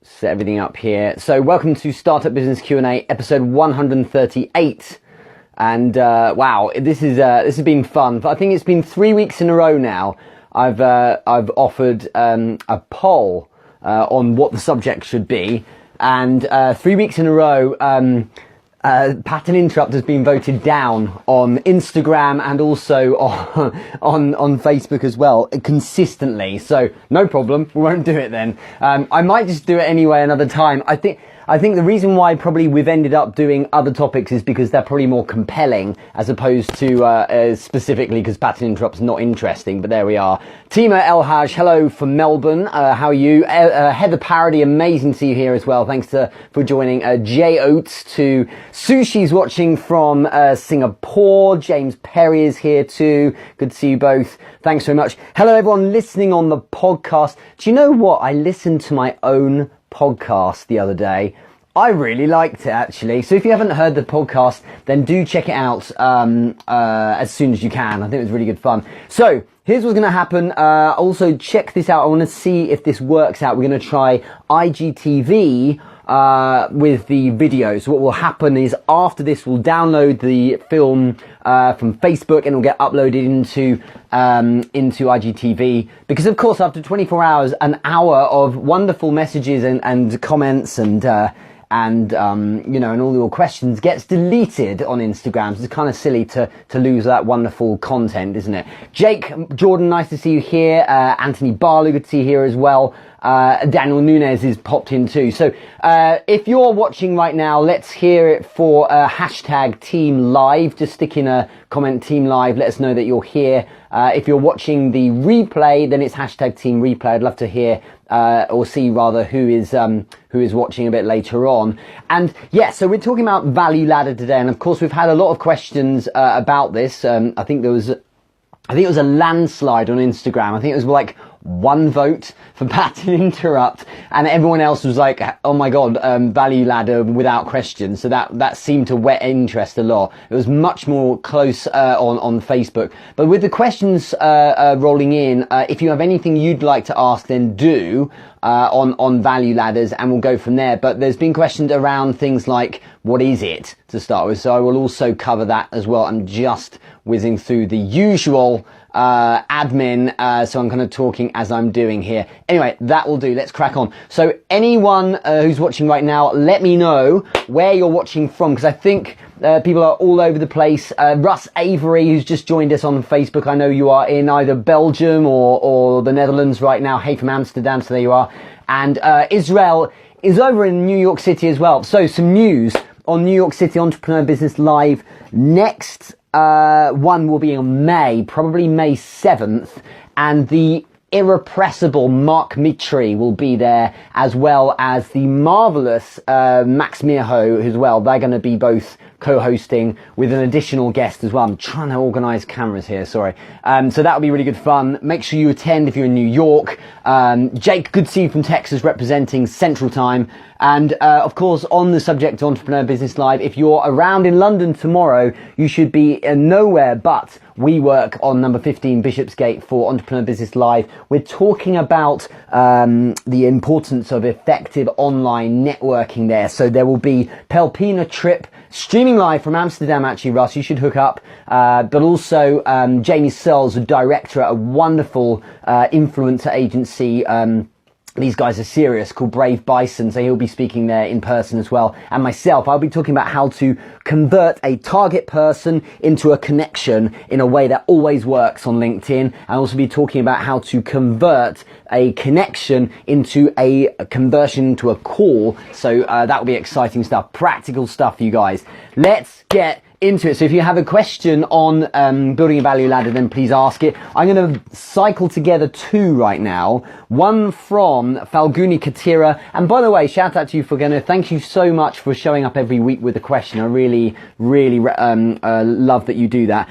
Set everything up here. So welcome to Startup Business Q&A, episode 138. And wow, this has been fun. I think it's been 3 weeks in a row now. I've offered a poll on what the subject should be, and 3 weeks in a row, Pattern Interrupt has been voted down on Instagram and also on Facebook as well, consistently. So no problem, we won't do it then. I might just do it anyway another time. I think the reason why probably we've ended up doing other topics is because they're probably more compelling as opposed to specifically because Pattern Interrupt's not interesting, but there we are. Tima Elhaj, hello from Melbourne. How are you? Heather Parody, amazing to see you here as well. Thanks for joining. Jay Oates to Sushi's watching from Singapore. James Perry is here too. Good to see you both. Thanks very much. Hello everyone listening on the podcast. Do you know what? I listened to my own podcast the other day. I really liked it actually. So if you haven't heard the podcast, then do check it out as soon as you can. I think it was really good fun. So here's what's going to happen. Also check this out. I want to see if this works out. We're going to try IGTV with the video. So what will happen is after this, we'll download the film from Facebook and it'll get uploaded into IGTV, because of course after 24 hours, an hour of wonderful messages and comments and you know, and all your questions gets deleted on Instagram. So it's kind of silly to lose that wonderful content, isn't it? Jake Jordan, nice to see you here. Anthony Barlow, good to see you here as well. Daniel Nunez is popped in too. So if you're watching right now, let's hear it for hashtag Team Live. Just stick in a comment, Team Live. Let us know that you're here. If you're watching the replay, then it's hashtag Team Replay. I'd love to hear or see rather who is watching a bit later on. And yeah, so we're talking about Value Ladder today, and of course we've had a lot of questions about this. I think it was a landslide on Instagram. I think it was like 1 vote for Pattern Interrupt, and everyone else was like, oh my god, Value Ladder without question. So that seemed to whet interest a lot. It was much more close on Facebook. But with the questions rolling in, if you have anything you'd like to ask, then do on value ladders, and we'll go from there. But there's been questions around things like, what is it to start with? So I will also cover that as well. I'm just whizzing through the usual admin, so I'm kind of talking as I'm doing here. Anyway, that will do. Let's crack on. So anyone who's watching right now, let me know where you're watching from, because I think people are all over the place. Russ Avery, who's just joined us on Facebook, I know you are in either Belgium or the Netherlands right now. Hey, from Amsterdam, so there you are. And Israel is over in New York City as well. So some news on New York City Entrepreneur Business Live. Next one will be in May, probably May 7th, and the irrepressible Mark Mitri will be there, as well as the marvelous Max Mirho as well. They're going to be both co-hosting with an additional guest as well. I'm trying to organize cameras here, sorry. So that'll be really good fun. Make sure you attend if you're in New York. Jake, good to see you from Texas, representing Central Time. And of course, on the subject of Entrepreneur Business Live, if you're around in London tomorrow, you should be nowhere but WeWork on number 15 Bishopsgate for Entrepreneur Business Live. We're talking about the importance of effective online networking there. So there will be Pelpina Trip streaming live from Amsterdam, actually, Russ, you should hook up. But also Jamie Searles, a director at a wonderful influencer agency. These guys are serious, called Brave Bison, so he'll be speaking there in person as well. And myself, I'll be talking about how to convert a target person into a connection in a way that always works on LinkedIn. I'll also be talking about how to convert a connection into a conversion into a call. So that will be exciting stuff, practical stuff for you guys. Let's get into it. So if you have a question on building a value ladder, then please ask it. I'm going to cycle together 2 right now. One from Falguni Katira. And by the way, shout out to you, Falguni. Thank you so much for showing up every week with a question. I really love that you do that.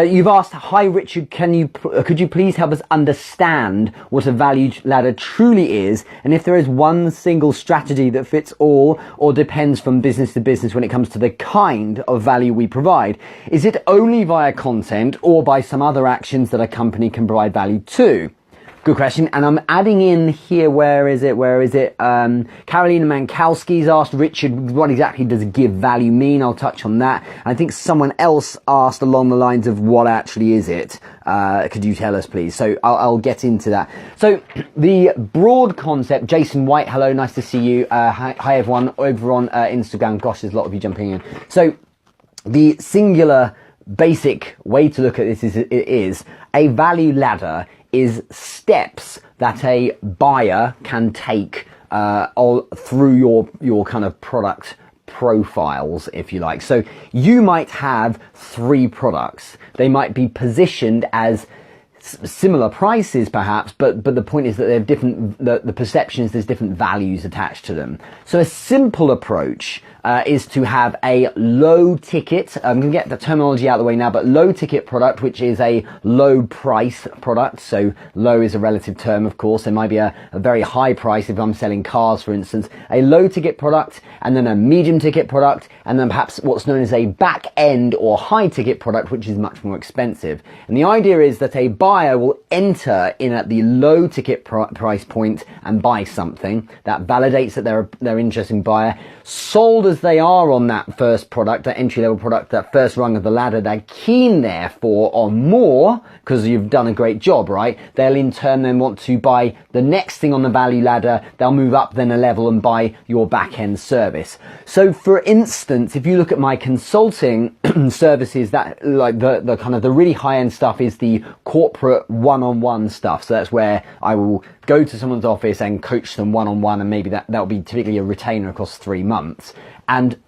You've asked, hi Richard, could you please help us understand what a value ladder truly is, and if there is one single strategy that fits all or depends from business to business when it comes to the kind of value we provide? Is it only via content or by some other actions that a company can provide value to? Good question. And I'm adding in here, where is it? Carolina Mankowski's asked, Richard, what exactly does give value mean? I'll touch on that. And I think someone else asked along the lines of what actually is it? Could you tell us, please? So I'll get into that. So the broad concept, Jason White, hello, nice to see you. Hi everyone over on Instagram. Gosh, there's a lot of you jumping in. So the singular basic way to look at this is a value ladder is steps that a buyer can take through your kind of product profiles, if you like. So you might have 3 products. They might be positioned as similar prices perhaps, but the point is that they have different, the perception is there's different values attached to them. So a simple approach is to have a low ticket, I'm going to get the terminology out of the way now, but low ticket product, which is a low price product. So low is a relative term, of course. There might be a very high price if I'm selling cars, for instance. A low ticket product, and then a medium ticket product, and then perhaps what's known as a back end or high ticket product, which is much more expensive. And the idea is that a buyer will enter in at the low ticket price point and buy something that validates that they're an interesting buyer. Sold as they are on that first product, that entry level product, that first rung of the ladder, they're keen therefore on more because you've done a great job, right? They'll in turn then want to buy the next thing on the value ladder. They'll move up then a level and buy your back end service. So for instance, if you look at my consulting services, that like the kind of the really high end stuff is the corporate one-on-one stuff. So that's where I will go to someone's office and coach them one-on-one, and maybe that'll be typically a retainer across 3 months. And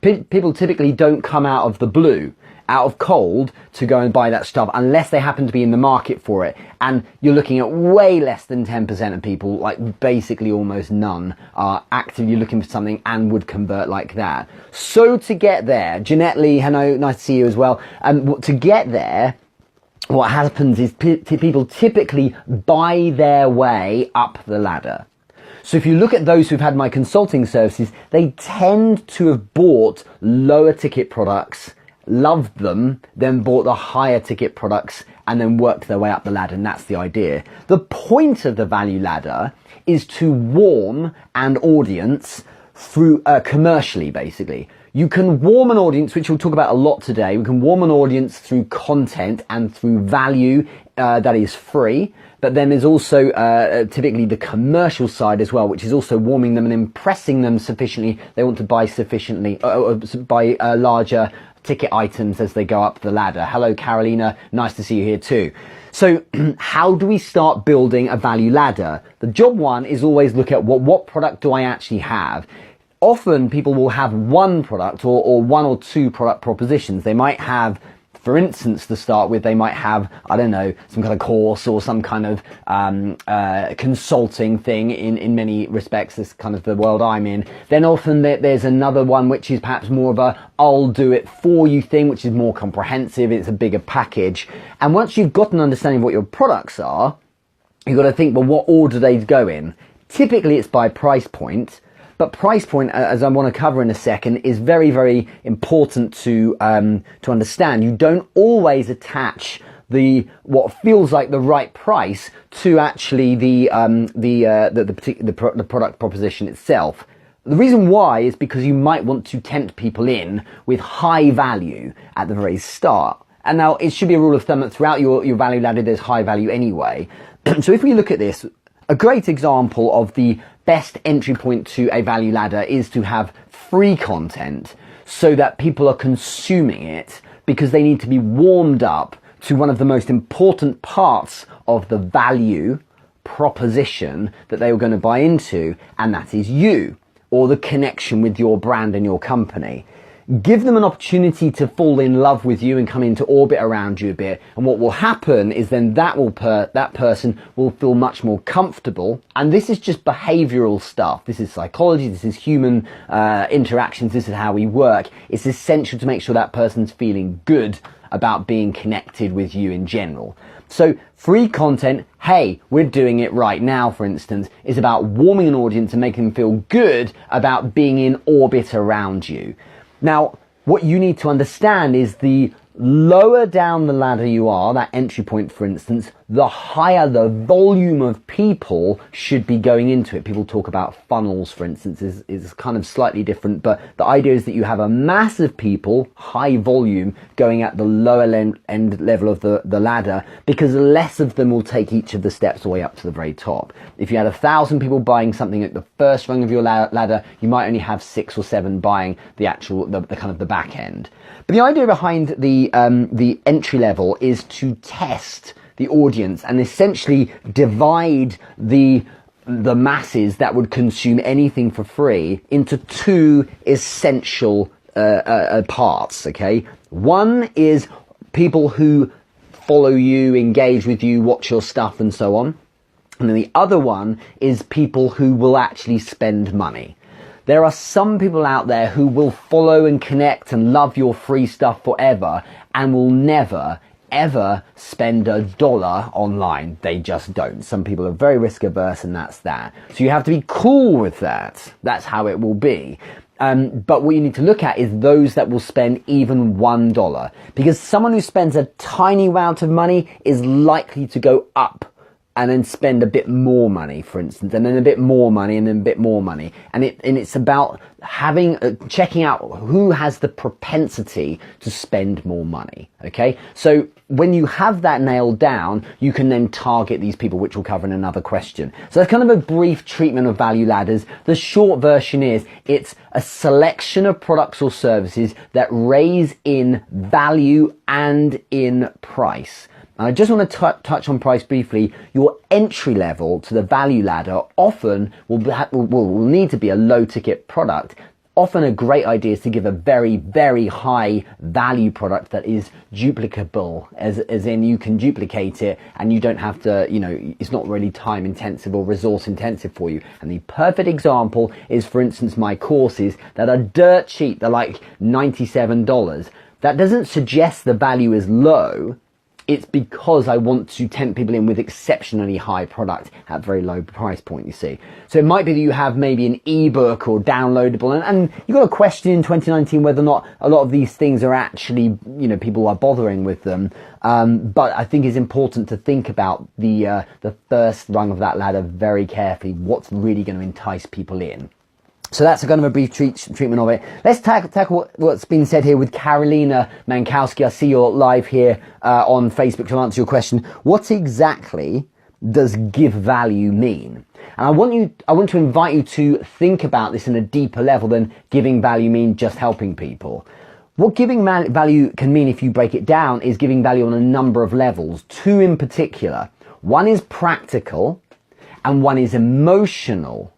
people typically don't come out of the blue, out of cold, to go and buy that stuff unless they happen to be in the market for it. And you're looking at way less than 10% of people, like basically almost none, are actively looking for something and would convert like that. So to get there, Jeanette Lee, hello, nice to see you as well. And to get there, what happens is people typically buy their way up the ladder. So if you look at those who've had my consulting services, they tend to have bought lower ticket products, loved them, then bought the higher ticket products, and then worked their way up the ladder. And that's the idea. The point of the value ladder is to warm an audience through commercially, basically. You can warm an audience, which we'll talk about a lot today. We can warm an audience through content and through value that is free. But then there's also typically the commercial side as well, which is also warming them and impressing them sufficiently. They want to buy sufficiently, buy larger ticket items as they go up the ladder. Hello, Carolina. Nice to see you here too. So how do we start building a value ladder? The job one is always look at what product do I actually have? Often people will have one product or 1 or 2 product propositions. They might have, for instance, to start with, they might have, I don't know, some kind of course or some kind of consulting thing in many respects. This is kind of the world I'm in. Then often there's another one which is perhaps more of a I'll do it for you thing, which is more comprehensive. It's a bigger package. And once you've got an understanding of what your products are, you've got to think, well, what order they go in. Typically it's by price point. But price point, as I want to cover in a second, is very, very important to understand. You don't always attach what feels like the right price to actually the product proposition itself. The reason why is because you might want to tempt people in with high value at the very start. And now it should be a rule of thumb that throughout your value ladder there's high value anyway. So if we look at this, a great example of the best entry point to a value ladder is to have free content so that people are consuming it because they need to be warmed up to one of the most important parts of the value proposition that they were going to buy into, and that is you, or the connection with your brand and your company. Give them an opportunity to fall in love with you and come into orbit around you a bit. And what will happen is then that person will feel much more comfortable. And this is just behavioral stuff. This is psychology. This is human interactions. This is how we work. It's essential to make sure that person's feeling good about being connected with you in general. So free content, hey, we're doing it right now, for instance, is about warming an audience and making them feel good about being in orbit around you. Now, what you need to understand is the lower down the ladder you are, that entry point, for instance, the higher the volume of people should be going into it. People talk about funnels, for instance, is kind of slightly different, but the idea is that you have a mass of people, high volume, going at the lower end level of the ladder, because less of them will take each of the steps all the way up to the very top. If you had 1,000 people buying something at the first rung of your ladder, you might only have 6 or 7 buying the kind of the back end. But the idea behind the entry level is to test the audience and essentially divide the masses that would consume anything for free into 2 essential parts, okay? One is people who follow you, engage with you, watch your stuff and so on. And then the other one is people who will actually spend money. There are some people out there who will follow and connect and love your free stuff forever and will never ever spend $1 online. They just don't. Some people are very risk averse, and that's that. So you have to be cool with that. That's how it will be. But what you need to look at is those that will spend even $1, because someone who spends a tiny amount of money is likely to go up and then spend a bit more money, for instance, and then a bit more money, and then a bit more money. And it's about checking out who has the propensity to spend more money, okay? So when you have that nailed down, you can then target these people, which we'll cover in another question. So that's kind of a brief treatment of value ladders. The short version is it's a selection of products or services that raise in value and in price. And I just want to touch on price briefly. Your entry level to the value ladder often will need to be a low ticket product. Often a great idea is to give a very, very high value product that is duplicable, as in you can duplicate it and you don't have to, it's not really time intensive or resource intensive for you. And the perfect example is, for instance, my courses that are dirt cheap. They're like $97. That doesn't suggest the value is low. It's because I want to tempt people in with exceptionally high product at very low price point, you see. So it might be that you have maybe an ebook or downloadable, and you've got a question in 2019 whether or not a lot of these things are actually, people are bothering with them. But I think it's important to think about the first rung of that ladder very carefully. What's really going to entice people in? So that's a kind of a brief treatment of it. Let's tackle what's been said here with Carolina Mankowski. I see you're live here on Facebook to answer your question. What exactly does give value mean? And I want to invite you to think about this in a deeper level than giving value mean just helping people. What giving value can mean, if you break it down, is giving value on a number of levels, 2 in particular. One is practical and one is emotional.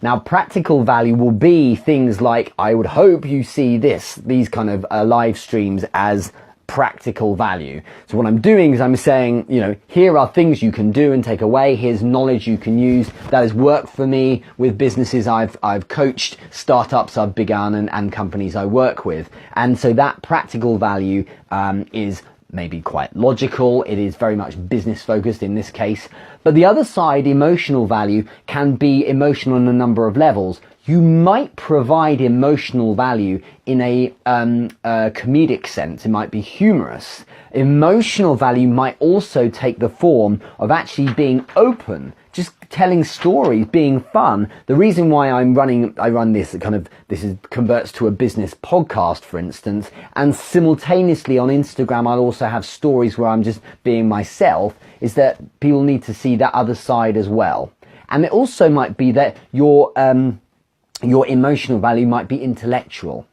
Now, practical value will be things like, I would hope you see these kind of live streams as practical value. So what I'm doing is I'm saying, here are things you can do and take away. Here's knowledge you can use. That has worked for me with businesses I've coached, startups I've begun, and companies I work with. And so that practical value is maybe quite logical. It is very much business focused in this case. But the other side, emotional value, can be emotional on a number of levels. You might provide emotional value in a comedic sense. It might be humorous. Emotional value might also take the form of actually being open, just telling stories, being fun. The reason why I run this converts to a business podcast, for instance, and simultaneously on Instagram I'll also have stories where I'm just being myself, is that people need to see that other side as well. And it also might be that your emotional value might be intellectual.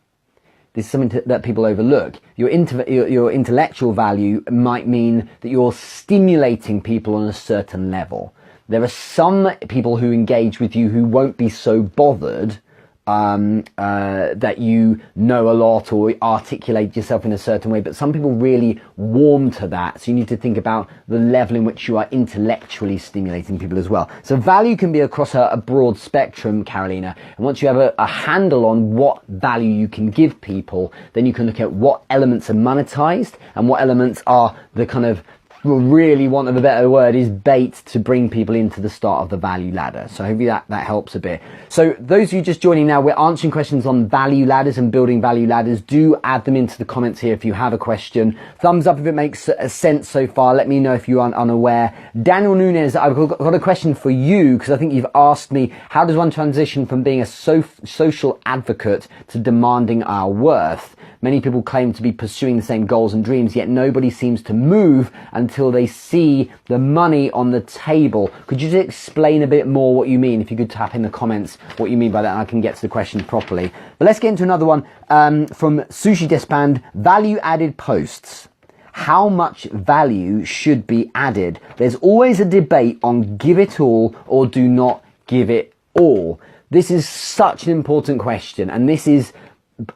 This is something that people overlook. Your intellectual value might mean that you're stimulating people on a certain level. There are some people who engage with you who won't be so bothered that you know a lot or articulate yourself in a certain way, but some people really warm to that. So you need to think about the level in which you are intellectually stimulating people as well. So value can be across a broad spectrum, Carolina. And once you have a handle on what value you can give people, then you can look at what elements are monetized and what elements are the kind of really want of a better word, is bait to bring people into the start of the value ladder. So hopefully that helps a bit. So those of you just joining now, we're answering questions on value ladders and building value ladders. Do add them into the comments here if you have a question. Thumbs up if it makes sense so far. Let me know if you are unaware. Daniel Nunes, I've got a question for you, because I think you've asked me, how does one transition from being a social advocate to demanding our worth? Many people claim to be pursuing the same goals and dreams, yet nobody seems to move until they see the money on the table. Could you just explain a bit more what you mean? If you could tap in the comments what you mean by that, and I can get to the question properly. But let's get into another one from Sushi Despand. Value added posts. How much value should be added? There's always a debate on give it all or do not give it all. This is such an important question, and this is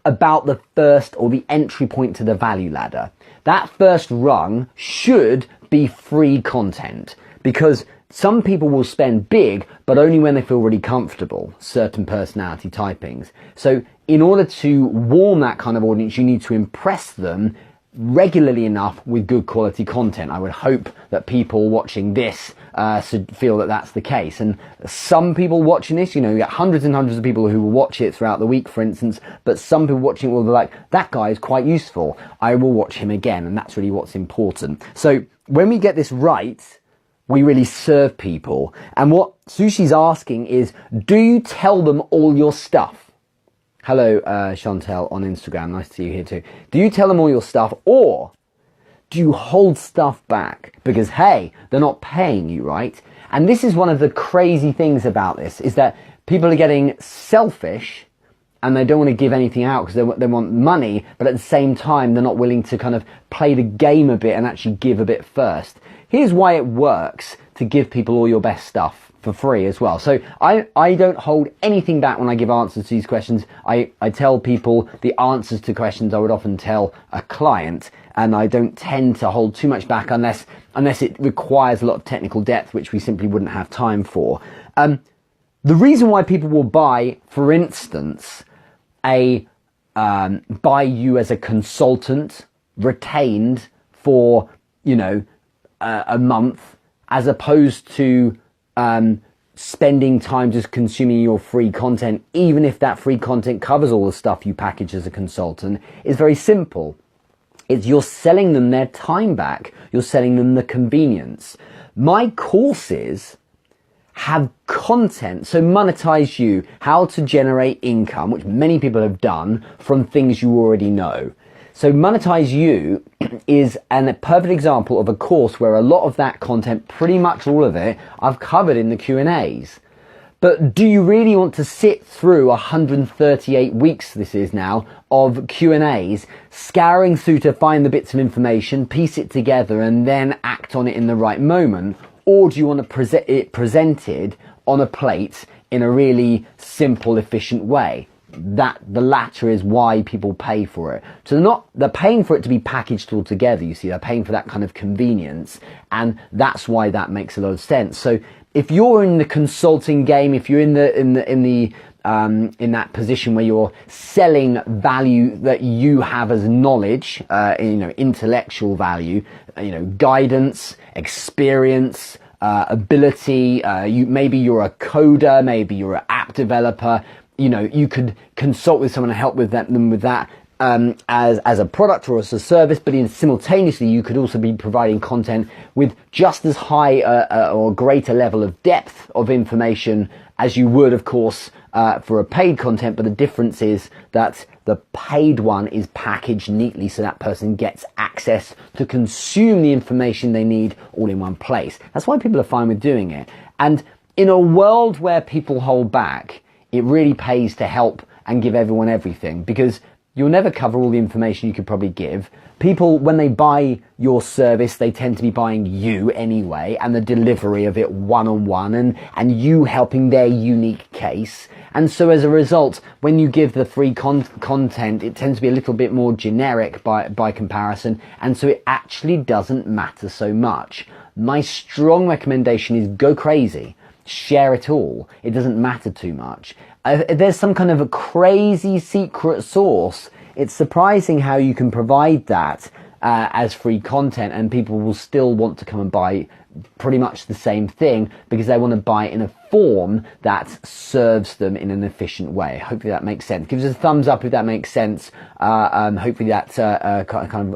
about the first, or the entry point to the value ladder. That first rung should be free content, because some people will spend big, but only when they feel really comfortable, certain personality typings. So in order to warm that kind of audience, you need to impress them regularly enough with good quality content. I would hope that people watching this should feel that that's the case. And some people watching this, you get hundreds and hundreds of people who will watch it throughout the week, for instance, but some people watching it will be like, that guy is quite useful, I will watch him again. And that's really what's important. So when we get this right, we really serve people. And what Sushi's asking is, do you tell them all your stuff? Hello, Chantel on Instagram. Nice to see you here too. Do you tell them all your stuff, or do you hold stuff back? Because, hey, they're not paying you, right? And this is one of the crazy things about this, is that people are getting selfish and they don't want to give anything out because they want money, but at the same time, they're not willing to kind of play the game a bit and actually give a bit first. Here's why it works to give people all your best stuff for free as well. So I don't hold anything back when I give answers to these questions. I tell people the answers to questions I would often tell a client, and I don't tend to hold too much back unless it requires a lot of technical depth, which we simply wouldn't have time for. The reason why people will buy, for instance, buy you as a consultant, retained for, a month, as opposed to spending time just consuming your free content, even if that free content covers all the stuff you package as a consultant, is very simple. It's you're selling them their time back. You're selling them the convenience. My courses have content, so Monetize You, how to generate income, which many people have done from things you already know. So Monetize You is a perfect example of a course where a lot of that content, pretty much all of it, I've covered in the Q&As. But do you really want to sit through 138 weeks, this is now, of Q&As, scouring through to find the bits of information, piece it together, and then act on it in the right moment? Or do you want to present it presented on a plate in a really simple, efficient way? That the latter is why people pay for it. So they're paying for it to be packaged all together. You see, they're paying for that kind of convenience, and that's why that makes a lot of sense. So if you're in the consulting game, if you're in that position where you're selling value that you have as knowledge, intellectual value, guidance, experience, ability, maybe you're a coder, maybe you're an app developer. You could consult with someone and help with them with that as a product or as a service, but simultaneously you could also be providing content with just as high or greater level of depth of information as you would, of course, for a paid content. But the difference is that the paid one is packaged neatly so that person gets access to consume the information they need all in one place. That's why people are fine with doing it. And in a world where people hold back, it really pays to help and give everyone everything, because you'll never cover all the information you could probably give. People, when they buy your service, they tend to be buying you anyway, and the delivery of it one-on-one, and you helping their unique case. And so as a result, when you give the free content, it tends to be a little bit more generic by comparison, and so it actually doesn't matter so much. My strong recommendation is go crazy. Share it all. It doesn't matter too much. If there's some kind of a crazy secret sauce, it's surprising how you can provide that as free content, and people will still want to come and buy pretty much the same thing because they want to buy it in a form that serves them in an efficient way. Hopefully that makes sense. Give us a thumbs up if that makes sense. Hopefully that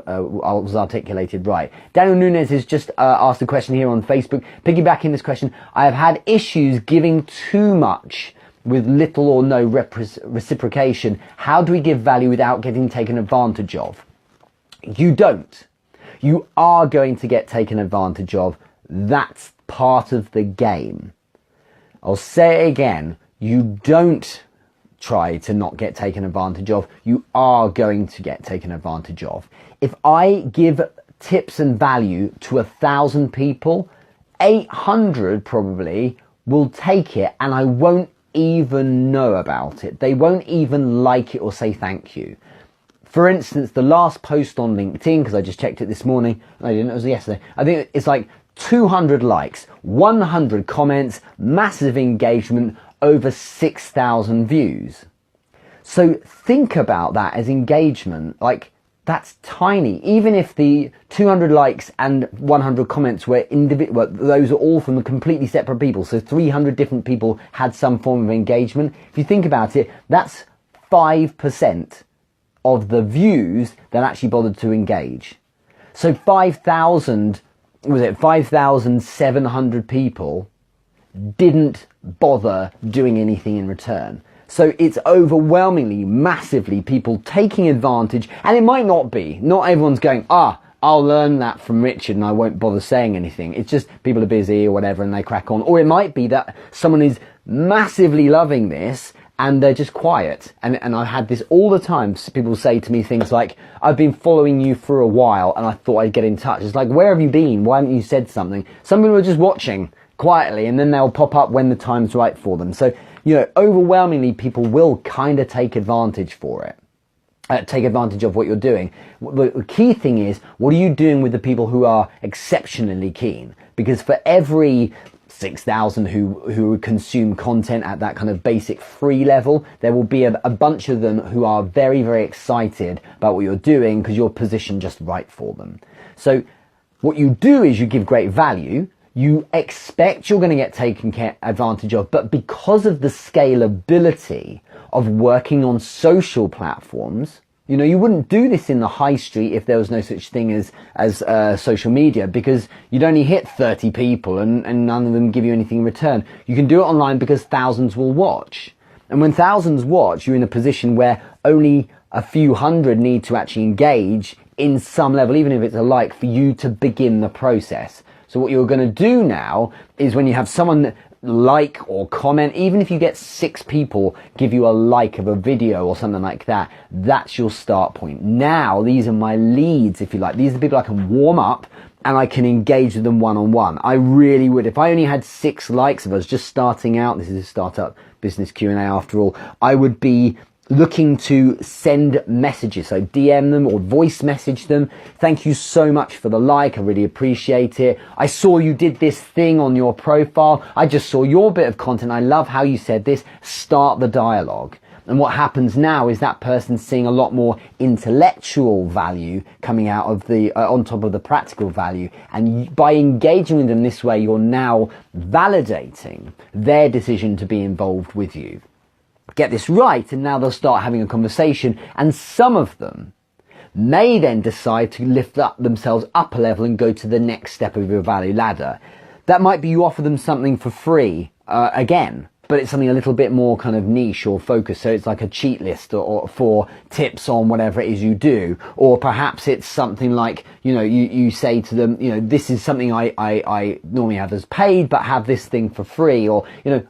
was articulated right. Daniel Nunes has just asked a question here on Facebook. Piggybacking this question, I have had issues giving too much with little or no reciprocation. How do we give value without getting taken advantage of? You don't. You are going to get taken advantage of. That's part of the game. I'll say it again. You don't try to not get taken advantage of. You are going to get taken advantage of. If I give tips and value to 1,000 people, 800 probably will take it and I won't even know about it. They won't even like it or say thank you. For instance, the last post on LinkedIn, because I just checked it this morning, I didn't, it was yesterday, I think it's like 200 likes, 100 comments, massive engagement, over 6,000 views. So think about that as engagement. Like, that's tiny. Even if the 200 likes and 100 comments were individual, those are all from completely separate people. So 300 different people had some form of engagement. If you think about it, that's 5% of the views that actually bothered to engage. So 5,700 people didn't bother doing anything in return. So it's overwhelmingly, massively people taking advantage, and it might not be. Not everyone's going, I'll learn that from Richard and I won't bother saying anything. It's just people are busy or whatever and they crack on. Or it might be that someone is massively loving this and they're just quiet. And I've had this all the time. People say to me things like, I've been following you for a while and I thought I'd get in touch. It's like, where have you been? Why haven't you said something? Some people are just watching quietly and then they'll pop up when the time's right for them. So, overwhelmingly people will kind of take advantage for it. Take advantage of what you're doing. The key thing is, what are you doing with the people who are exceptionally keen? Because for every 6,000 who consume content at that kind of basic free level, there will be a bunch of them who are very, very excited about what you're doing because you're positioned just right for them. So what you do is you give great value. You expect you're going to get taken advantage of, but because of the scalability of working on social platforms, you wouldn't do this in the high street if there was no such thing as social media, because you'd only hit 30 people and none of them give you anything in return. You can do it online because thousands will watch. And when thousands watch, you're in a position where only a few hundred need to actually engage in some level, even if it's a like, for you to begin the process. So what you're going to do now is when you have someone like or comment, even if you get 6 people give you a like of a video or something like that, that's your start point. Now, these are my leads, if you like. These are the people I can warm up and I can engage with them one-on-one. I really would. If I only had 6 likes, if I was just starting out, this is a startup business Q&A after all, I would be looking to send messages, so DM them or voice message them. Thank you so much for the like, I really appreciate it. I saw you did this thing on your profile. I just saw your bit of content. I love how you said this. Start the dialogue. And what happens now is that person seeing a lot more intellectual value coming out of the, on top of the practical value. And by engaging with them this way, you're now validating their decision to be involved with you. Get this right, and now they'll start having a conversation, and some of them may then decide to lift up themselves up a level and go to the next step of your value ladder. That might be you offer them something for free, again, but it's something a little bit more kind of niche or focused. So it's like a cheat list or for tips on whatever it is you do. Or perhaps it's something like, you say to them, this is something I normally have as paid, but have this thing for free. Or,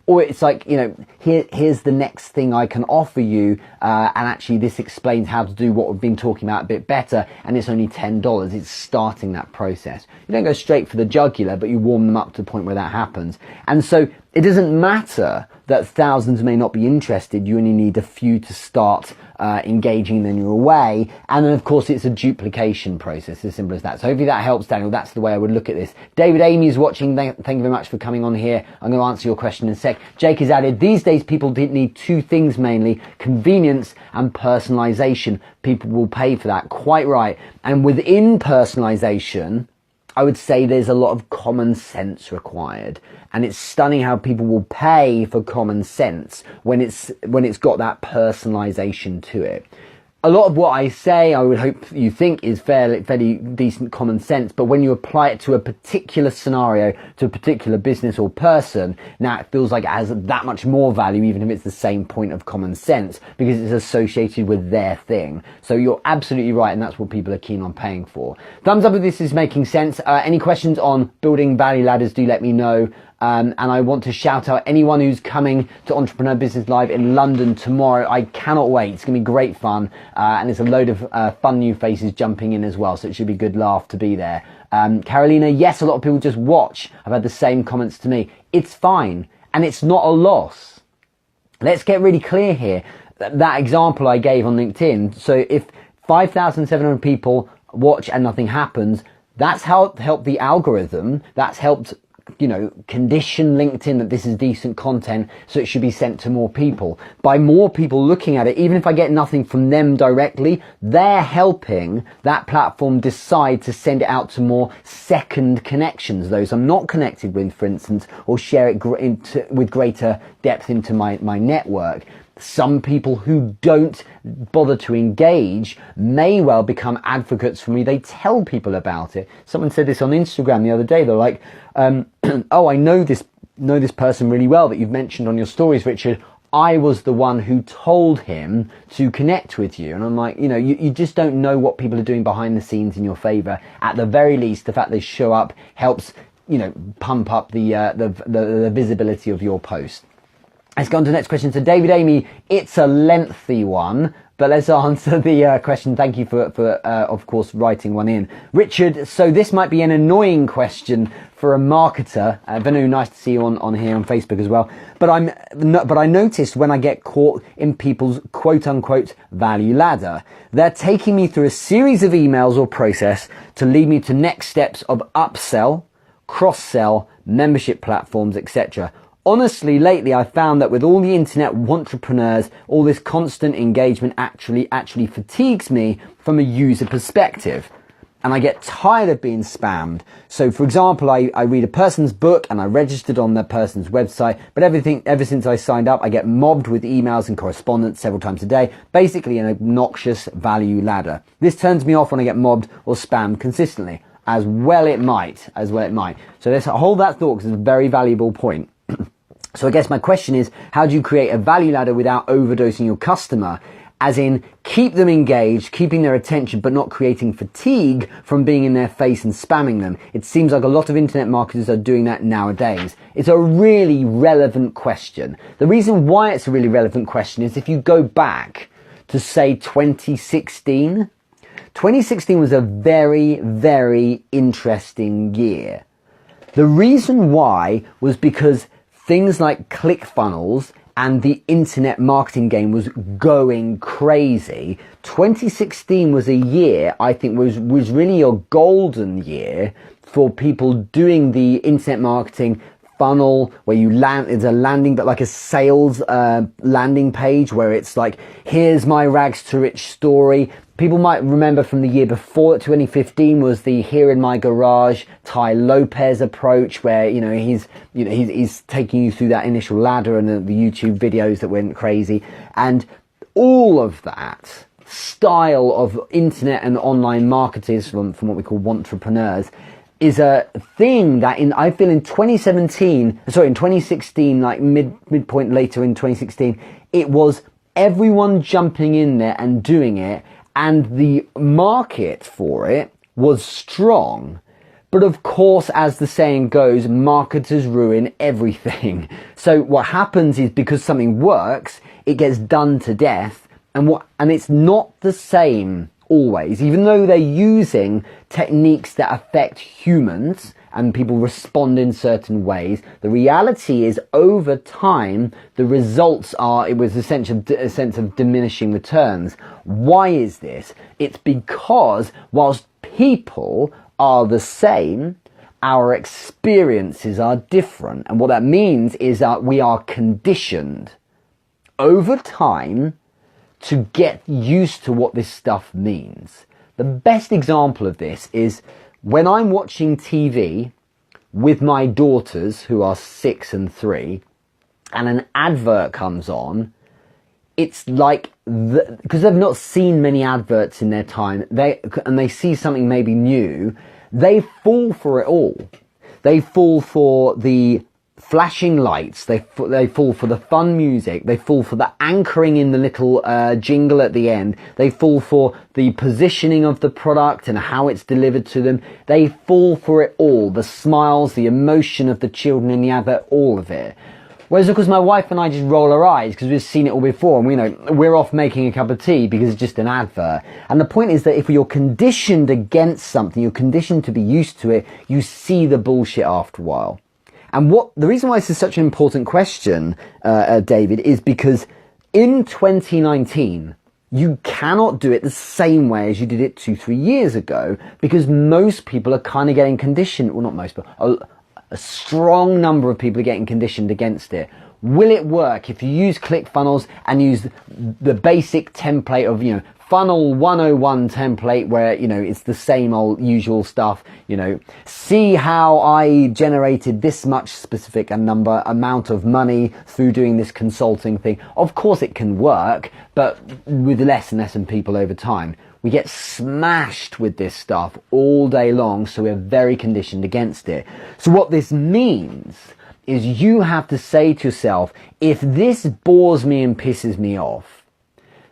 or it's like, here's the next thing I can offer you. And actually this explains how to do what we've been talking about a bit better. And it's only $10. It's starting that process. You don't go straight for the jugular, but you warm them up to the point where that happens. And so It doesn't matter that thousands may not be interested. You only need a few to start engaging, then you're away. And then of course it's a duplication process, as simple as that. So hopefully that helps, Daniel. That's the way I would look at this. David Amy is watching. Thank you very much for coming on here. I'm going to answer your question in a sec. Jake has added, these days people need two things mainly: convenience and personalization. People will pay for that. Quite right. And within personalization, I would say there's a lot of common sense required. And it's stunning how people will pay for common sense when it's got that personalization to it. A lot of what I say, I would hope you think, is fairly decent common sense, but when you apply it to a particular scenario, to a particular business or person, now it feels like it has that much more value, even if it's the same point of common sense, because it's associated with their thing. So you're absolutely right, and that's what people are keen on paying for. Thumbs up if this is making sense. Any questions on building value ladders, do let me know. And I want to shout out anyone who's coming to Entrepreneur Business Live in London tomorrow. I cannot wait. It's going to be great fun. And there's a load of fun new faces jumping in as well. So it should be a good laugh to be there. Carolina, yes, a lot of people just watch. I've had the same comments to me. It's fine. And it's not a loss. Let's get really clear here. That example I gave on LinkedIn. So if 5,700 people watch and nothing happens, that's helped the algorithm. That's helped, condition LinkedIn that this is decent content, so it should be sent to more people. By more people looking at it, even if I get nothing from them directly, they're helping that platform decide to send it out to more second connections, those I'm not connected with, for instance, or share it with greater depth into my network. Some people who don't bother to engage may well become advocates for me. They tell people about it. Someone said this on Instagram the other day. They're like, oh, I know this person really well that you've mentioned on your stories, Richard. I was the one who told him to connect with you. And I'm like, you just don't know what people are doing behind the scenes in your favor. At the very least, the fact they show up helps, pump up the visibility of your post. Let's go on to the next question. So David Amy, it's a lengthy one, but let's answer the question. Thank you for of course, writing one in. Richard, so this might be an annoying question for a marketer. Venu, nice to see you on here on Facebook as well. But I noticed when I get caught in people's quote unquote value ladder, they're taking me through a series of emails or process to lead me to next steps of upsell, cross-sell, membership platforms, etc. Honestly, lately I found that with all the internet entrepreneurs, all this constant engagement actually fatigues me from a user perspective. And I get tired of being spammed. So for example, I read a person's book and I registered on that person's website, but ever since I signed up, I get mobbed with emails and correspondence several times a day, basically an obnoxious value ladder. This turns me off when I get mobbed or spammed consistently, as well it might. So let's hold that thought because it's a very valuable point. So I guess my question is, how do you create a value ladder without overdosing your customer? As in, keep them engaged, keeping their attention, but not creating fatigue from being in their face and spamming them. It seems like a lot of internet marketers are doing that nowadays. It's a really relevant question. The reason why it's a really relevant question is if you go back to, say, 2016. 2016 was a very, very interesting year. The reason why was because things like ClickFunnels and the internet marketing game was going crazy. 2016 was a year, I think, was really a golden year for people doing the internet marketing funnel where you land, it's a landing, but like a sales landing page where it's like, here's my rags to rich story. People might remember from the year before, 2015 was the Here in My Garage Tai Lopez approach, where he's taking you through that initial ladder and the YouTube videos that went crazy, and all of that style of internet and online marketers from what we call entrepreneurs is a thing that I feel in 2016, like midpoint later in 2016, it was everyone jumping in there and doing it. And the market for it was strong. But of course, as the saying goes, marketers ruin everything. So what happens is because something works, it gets done to death. And it's not the same always, even though they're using techniques that affect humans and people respond in certain ways. The reality is, over time, the results are, it was a sense of diminishing returns. Why is this? It's because whilst people are the same, our experiences are different. And what that means is that we are conditioned over time to get used to what this stuff means. The best example of this is when I'm watching TV with my daughters, who are 6 and 3, and an advert comes on. It's like, because they've not seen many adverts in their time, they see something maybe new, they fall for it all. They fall for the flashing lights, they fall for the fun music, they fall for the anchoring in the little jingle at the end, they fall for the positioning of the product and how it's delivered to them, they fall for it all, the smiles, the emotion of the children in the advert, all of it. Whereas of course my wife and I just roll our eyes because we've seen it all before, and we know we're off making a cup of tea because it's just an advert. And the point is that if you're conditioned against something, you're conditioned to be used to it, you see the bullshit after a while. And the reason why this is such an important question, David, is because in 2019, you cannot do it the same way as you did it 2-3 years ago, because most people are kind of getting conditioned, well, not most, but a strong number of people are getting conditioned against it. Will it work if you use ClickFunnels and use the basic template of, Funnel 101 template where, it's the same old usual stuff, see how I generated this much specific amount of money through doing this consulting thing? Of course it can work, but with less and less people over time. We get smashed with this stuff all day long, so we're very conditioned against it. So what this means is you have to say to yourself, if this bores me and pisses me off,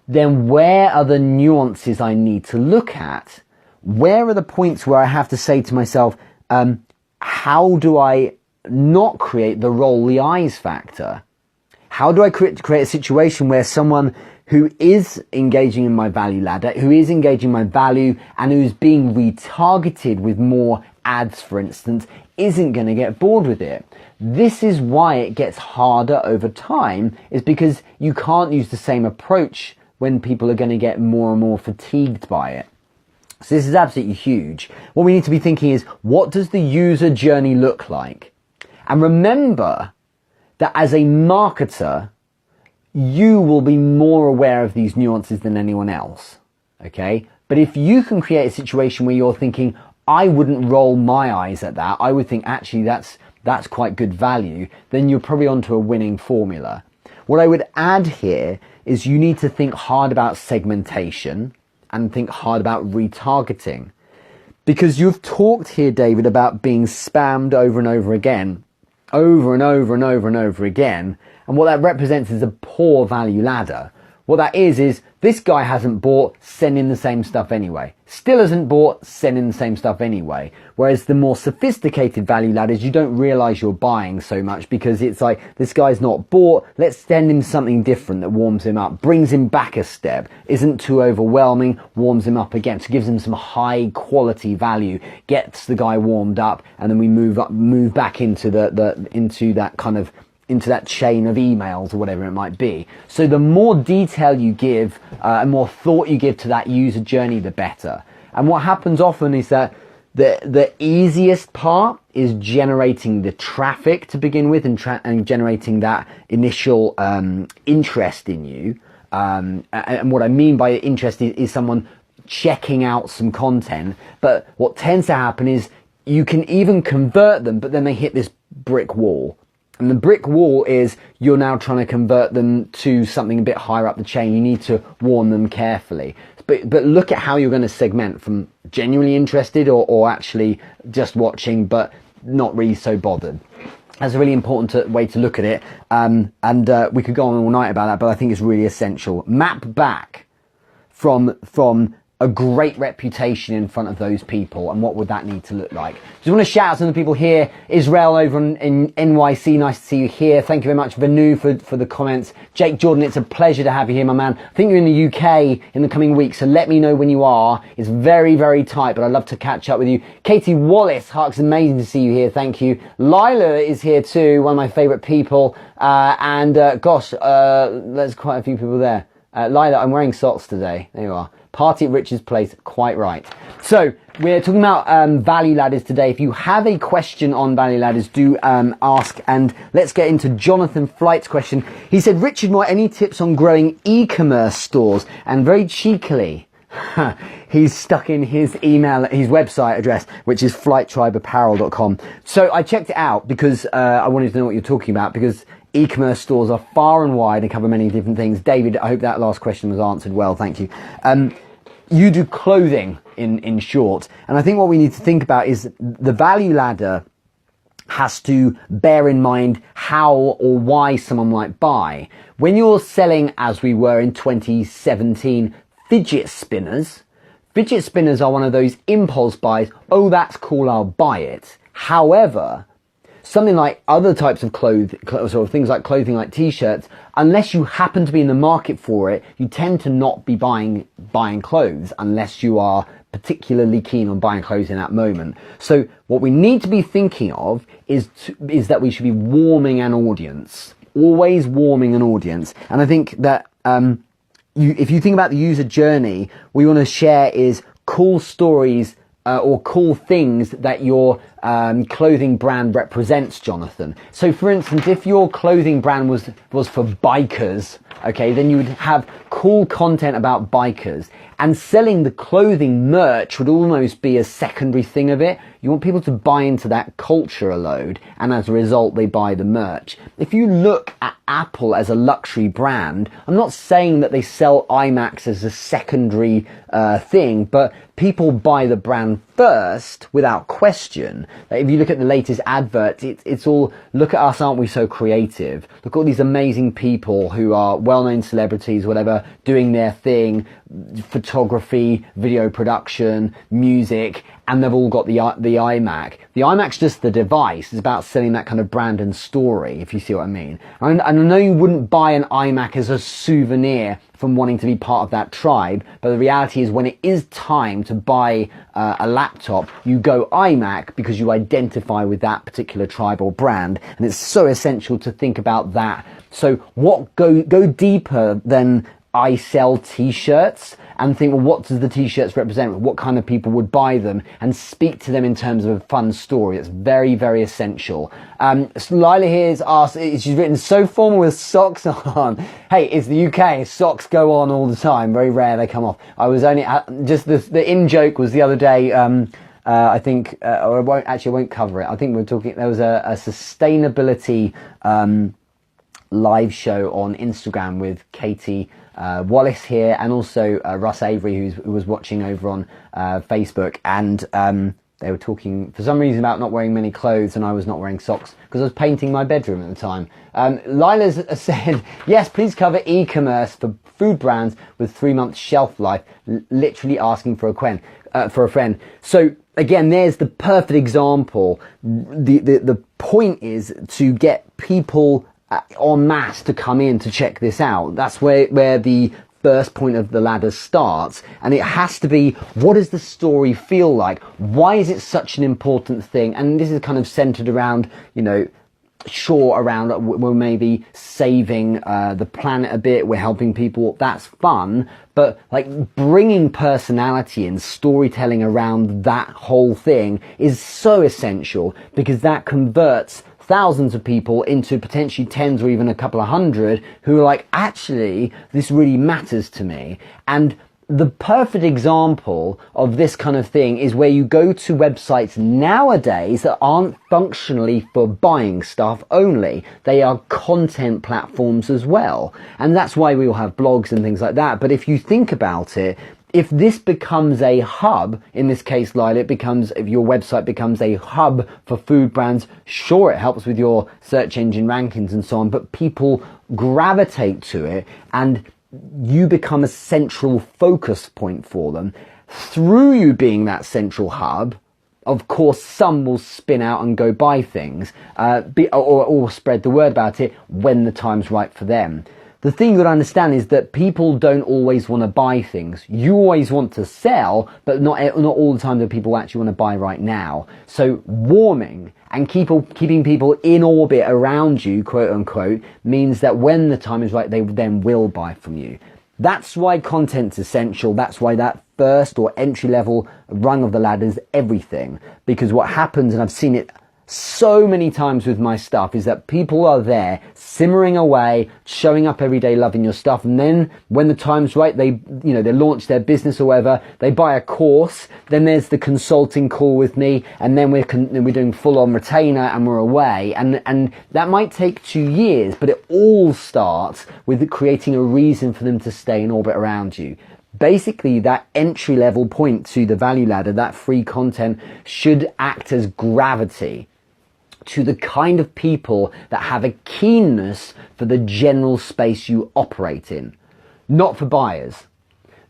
then where are the nuances I need to look at? Where are the points where I have to say to myself, how do I not create the roll the eyes factor? How do I create a situation where someone who is engaging in my value ladder, who is engaging my value, and who's being retargeted with more ads, for instance, isn't going to get bored with it? This is why it gets harder over time, is because you can't use the same approach when people are going to get more and more fatigued by it. So this is absolutely huge. What we need to be thinking is, what does the user journey look like? And remember that as a marketer, you will be more aware of these nuances than anyone else, okay? But if you can create a situation where you're thinking, I wouldn't roll my eyes at that, I would think actually that's quite good value, then you're probably onto a winning formula. What I would add here is you need to think hard about segmentation and think hard about retargeting. Because you've talked here, David, about being spammed over and over again, over and over and over and over again. And what that represents is a poor value ladder. What that is this guy hasn't bought, send in the same stuff anyway. Still hasn't bought, send in the same stuff anyway. Whereas the more sophisticated value ladders, you don't realize you're buying so much because it's like, this guy's not bought, let's send him something different that warms him up, brings him back a step, isn't too overwhelming, warms him up again, so gives him some high quality value, gets the guy warmed up, and then we move back into into that chain of emails or whatever it might be. So the more detail you give and more thought you give to that user journey, the better. And what happens often is that the easiest part is generating the traffic to begin with and generating that initial interest in you. And what I mean by interest is someone checking out some content. But what tends to happen is you can even convert them, but then they hit this brick wall. And the brick wall is you're now trying to convert them to something a bit higher up the chain. You need to warn them carefully. But look at how you're going to segment from genuinely interested or actually just watching but not really so bothered. That's a really important way to look at it. And we could go on all night about that, but I think it's really essential. Map back from a great reputation in front of those people, and what would that need to look like? Just want to shout out to the people here. Israel over in NYC, nice to see you here. Thank you very much, Vanu, for the comments. Jake Jordan, it's a pleasure to have you here, my man. I think you're in the UK in the coming weeks, so let me know when you are. It's very, very tight, but I'd love to catch up with you. Katie Wallace, Hark's amazing to see you here. Thank you. Lila is here too, one of my favourite people. There's quite a few people there. Lila, I'm wearing socks today. There you are. Party at Rich's place, quite right. So, we're talking about value ladders today. If you have a question on value ladders, do ask. And let's get into Jonathan Flight's question. He said, Richard Moore, any tips on growing e-commerce stores? And very cheekily, he's stuck in his website address, which is flighttribeapparel.com. So I checked it out because I wanted to know what you're talking about, because e-commerce stores are far and wide and cover many different things. David, I hope that last question was answered well. Thank you. You do clothing in short. And I think what we need to think about is the value ladder has to bear in mind how or why someone might buy. When you're selling, as we were in 2017, fidget spinners are one of those impulse buys. Oh, that's cool, I'll buy it. However, something like other types of sort of things like clothing, like t-shirts, unless you happen to be in the market for it, you tend to not be buying clothes unless you are particularly keen on buying clothes in that moment. So what we need to be thinking of is that we should be warming an audience, always warming an audience. And I think that if you think about the user journey, what we want to share is cool stories or cool things that your clothing brand represents, Jonathan. So for instance, if your clothing brand was for bikers, okay, then you would have cool content about bikers, and selling the clothing merch would almost be a secondary thing of it. You want people to buy into that culture a load, and as a result they buy the merch. If you look at Apple as a luxury brand, I'm not saying that they sell iMacs as a secondary thing, but people buy the brand first without question. If you look at the latest advert, it's all, look at us, aren't we so creative? Look at all these amazing people who are well-known celebrities, whatever, doing their thing, photography, video production, music, and they've all got the iMac. The iMac's just the device. It's about selling that kind of brand and story, if you see what I mean. And I know you wouldn't buy an iMac as a souvenir from wanting to be part of that tribe, but the reality is when it is time to buy a laptop, you go iMac because you identify with that particular tribe or brand, and it's so essential to think about that. So go deeper than I sell t-shirts, and think, well, what does the t-shirts represent? What kind of people would buy them? And speak to them in terms of a fun story. It's very, very essential. Lila here has asked, she's written, so formal with socks on. Hey, it's the UK. Socks go on all the time. Very rare they come off. I was only, just the in-joke was the other day, I think, or I won't cover it. I think we're talking, there was a sustainability live show on Instagram with Katie Wallace here, and also Russ Avery, who was watching over on Facebook, and they were talking for some reason about not wearing many clothes, and I was not wearing socks because I was painting my bedroom at the time. Lila's said, yes, please cover e-commerce for food brands with 3 months shelf life, literally asking for a friend. So again, there's the perfect example. The point is to get people en masse to come in to check this out. That's where the first point of the ladder starts, and it has to be, what does the story feel like? Why is it such an important thing? And this is kind of centered around, we're maybe saving the planet a bit, we're helping people, that's fun, but like bringing personality and storytelling around that whole thing is so essential, because that converts thousands of people into potentially tens or even a couple of hundred who are like, actually, this really matters to me. And the perfect example of this kind of thing is where you go to websites nowadays that aren't functionally for buying stuff only. They are content platforms as well. And that's why we all have blogs and things like that. But if you think about it, if this becomes a hub, in this case, Lila, if your website becomes a hub for food brands, sure, it helps with your search engine rankings and so on, but people gravitate to it, and you become a central focus point for them. Through you being that central hub, of course, some will spin out and go buy things, or spread the word about it when the time's right for them. The thing you got to understand is that people don't always want to buy things. You always want to sell, but not all the time do people actually want to buy right now. So warming and keeping people in orbit around you, quote unquote, means that when the time is right, they then will buy from you. That's why content's essential. That's why that first or entry level rung of the ladder is everything. Because what happens, and I've seen it so many times with my stuff, is that people are there simmering away, showing up every day, loving your stuff, and then when the time's right, they launch their business or whatever, they buy a course, then there's the consulting call with me, and then we're doing full-on retainer and we're away, and that might take 2 years, but it all starts with creating a reason for them to stay in orbit around you. Basically, that entry level point to the value ladder, that free content, should act as gravity to the kind of people that have a keenness for the general space you operate in. Not for buyers.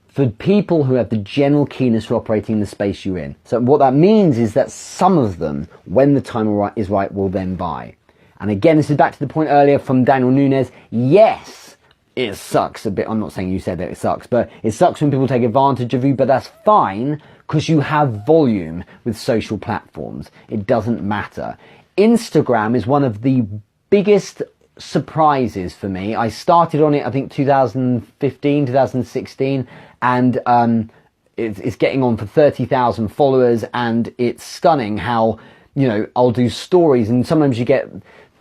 For people who have the general keenness for operating in the space you're in. So what that means is that some of them, when the time is right, will then buy. And again, this is back to the point earlier from Daniel Nunes. Yes, it sucks a bit. I'm not saying you said that it sucks, but it sucks when people take advantage of you, but that's fine because you have volume with social platforms. It doesn't matter. Instagram is one of the biggest surprises for me. I started on it, I think 2015, 2016, and it's getting on for 30,000 followers, and it's stunning how, I'll do stories and sometimes you get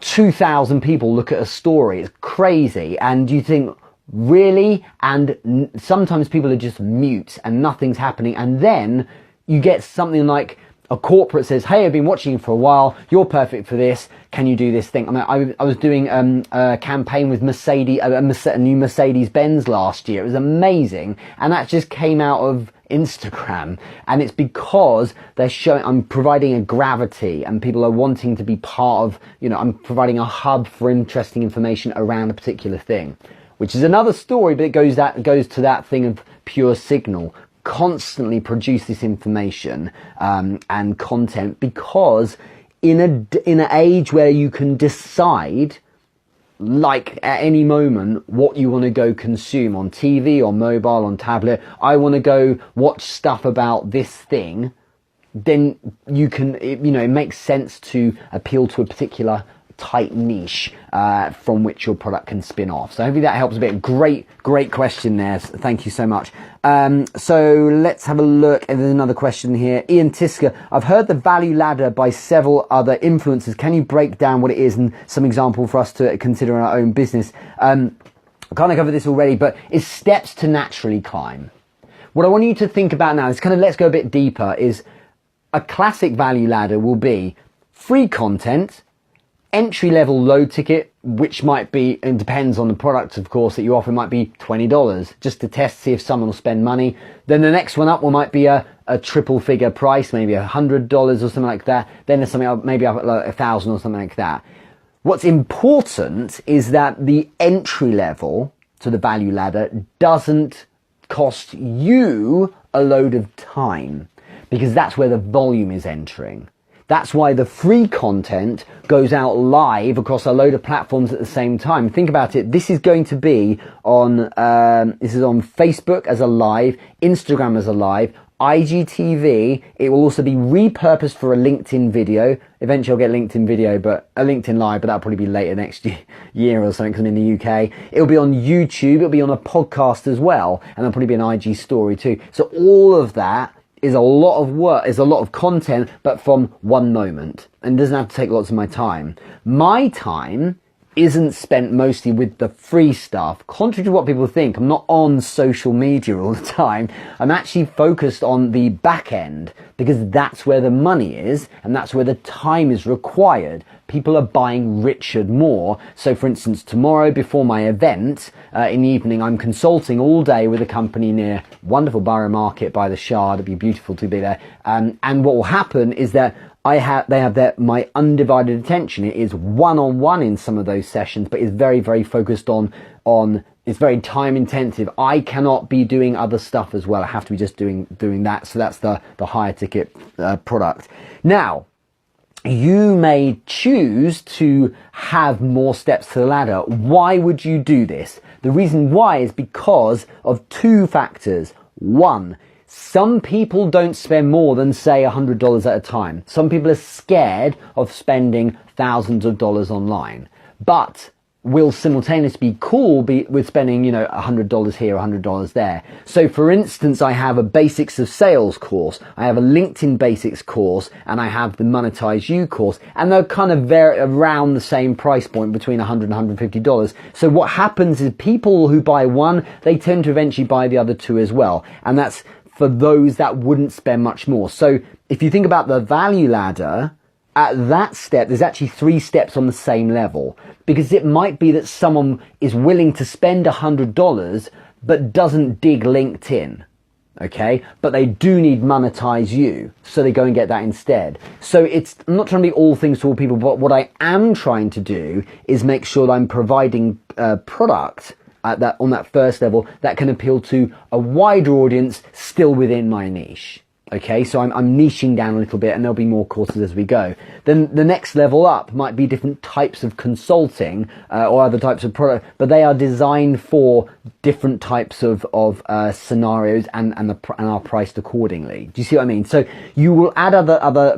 2,000 people look at a story. It's crazy. And you think, really? And sometimes people are just mute and nothing's happening. And then you get something like a corporate says, hey, I've been watching you for a while. You're perfect for this. Can you do this thing? I was doing a campaign with Mercedes, a new Mercedes-Benz last year. It was amazing. And that just came out of Instagram. And it's because they're showing, I'm providing a gravity and people are wanting to be part of, I'm providing a hub for interesting information around a particular thing, which is another story, but it goes to that thing of pure signal. Constantly produce this information and content, because in an age where you can decide, like at any moment, what you want to go consume on TV, on mobile, on tablet. I want to go watch stuff about this thing. Then you can, it makes sense to appeal to a particular tight niche from which your product can spin off. So hopefully that helps a bit. Great question there. Thank you so much. So let's have a look. And there's another question here. Ian Tisker, I've heard the value ladder by several other influencers. Can you break down what it is and some example for us to consider in our own business? I kind of covered this already, but it's steps to naturally climb. What I want you to think about now is kind of, let's go a bit deeper, is a classic value ladder will be free content, entry level low ticket, which might be, and depends on the product of course that you offer, might be $20 just to test, see if someone will spend money. Then the next one up might be a triple figure price, maybe $100 or something like that. Then there's something up, maybe up at like 1,000 or something like that. What's important is that the entry level to the value ladder doesn't cost you a load of time, because that's where the volume is entering. That's why the free content goes out live across a load of platforms at the same time. Think about it. This is going to be on, this is on Facebook as a live, Instagram as a live, IGTV. It will also be repurposed for a LinkedIn video. Eventually I'll get LinkedIn video, but a LinkedIn live, but that'll probably be later next year or something because I'm in the UK. It'll be on YouTube. It'll be on a podcast as well. And there'll probably be an IG story too. So all of that is a lot of work, is a lot of content, but from one moment. And it doesn't have to take lots of my time. My time isn't spent mostly with the free stuff. Contrary to what people think, I'm not on social media all the time. I'm actually focused on the back end, because that's where the money is and that's where the time is required. People are buying richer more. So for instance, tomorrow before my event in the evening, I'm consulting all day with a company near wonderful Borough Market by the Shard. It'd be beautiful to be there. And what will happen is that they have my undivided attention. It is one-on-one in some of those sessions, but it's very, very focused on It's very time intensive. I cannot be doing other stuff as well. I have to be just doing that. So that's the higher ticket product. Now, you may choose to have more steps to the ladder. Why would you do this? The reason why is because of two factors. One, some people don't spend more than, say, $100 at a time. Some people are scared of spending thousands of dollars online, but will simultaneously be cool with spending, $100 here, $100 there. So for instance, I have a basics of sales course, I have a LinkedIn basics course, and I have the Monetize You course, and they're kind of around the same price point between $100 and $150. So what happens is people who buy one, they tend to eventually buy the other two as well. And that's for those that wouldn't spend much more. So if you think about the value ladder, at that step, there's actually 3 steps on the same level, because it might be that someone is willing to spend $100 but doesn't dig LinkedIn, okay? But they do need Monetize You, so they go and get that instead. So I'm not trying to be all things to all people, but what I am trying to do is make sure that I'm providing product on that first level that can appeal to a wider audience still within my niche. Okay, so I'm niching down a little bit, and there'll be more courses as we go. Then the next level up might be different types of consulting or other types of product, but they are designed for different types of scenarios and are priced accordingly. Do you see what I mean? So you will add other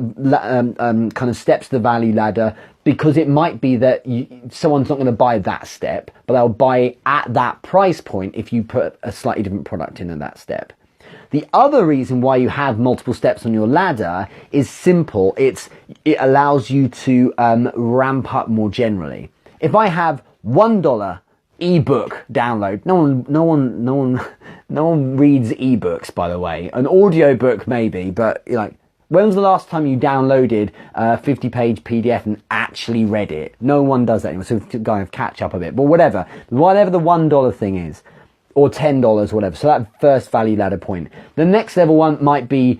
kind of steps to the value ladder, because it might be that someone's not going to buy that step, but they'll buy at that price point if you put a slightly different product in at that step. The other reason why you have multiple steps on your ladder is simple. It allows you to ramp up more generally. If I have $1 ebook download, no one reads ebooks, by the way. An audiobook maybe, but when was the last time you downloaded a 50-page PDF and actually read it? No one does that anymore, so to kind of catch up a bit. But whatever the $1 thing is, or $10, whatever. So that first value ladder point. The next level one might be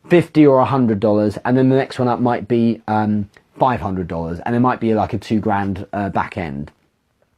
$50 or $100, and then the next one up might be $500, and it might be like a $2,000 back end.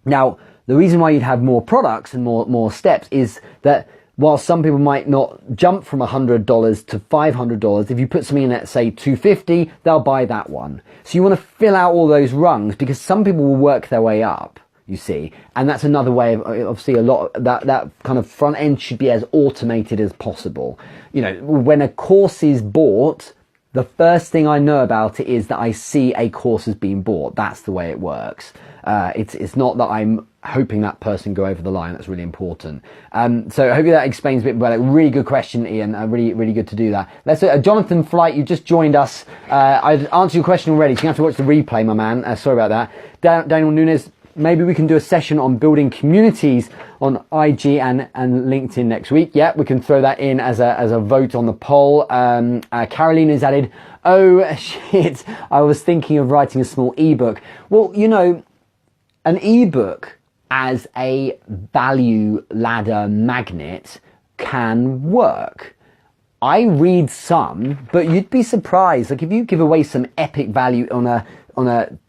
Now, the reason why you'd have more products and more steps is that while some people might not jump from $100 to $500, if you put something in at, say, $250, they'll buy that one. So you want to fill out all those rungs, because some people will work their way up, you see, and that's another way of, obviously, a lot of that kind of front end should be as automated as possible. When a course is bought, the first thing I know about it is that I see a course has been bought. That's the way it works. It's not that I'm hoping that person go over the line. That's really important. So hopefully that explains a bit better. Really good question, Ian. Really, really good to do that. Let's Jonathan Flight, you just joined us. I'd answered your question already, so you have to watch the replay, my man. Sorry about that. Daniel Nunes, maybe we can do a session on building communities on IG and LinkedIn next week. Yeah, we can throw that in as a vote on the poll. Caroline has added, oh shit, I was thinking of writing a small ebook. Well, an ebook as a value ladder magnet can work. I read some, but you'd be surprised. Like, if you give away some epic value on a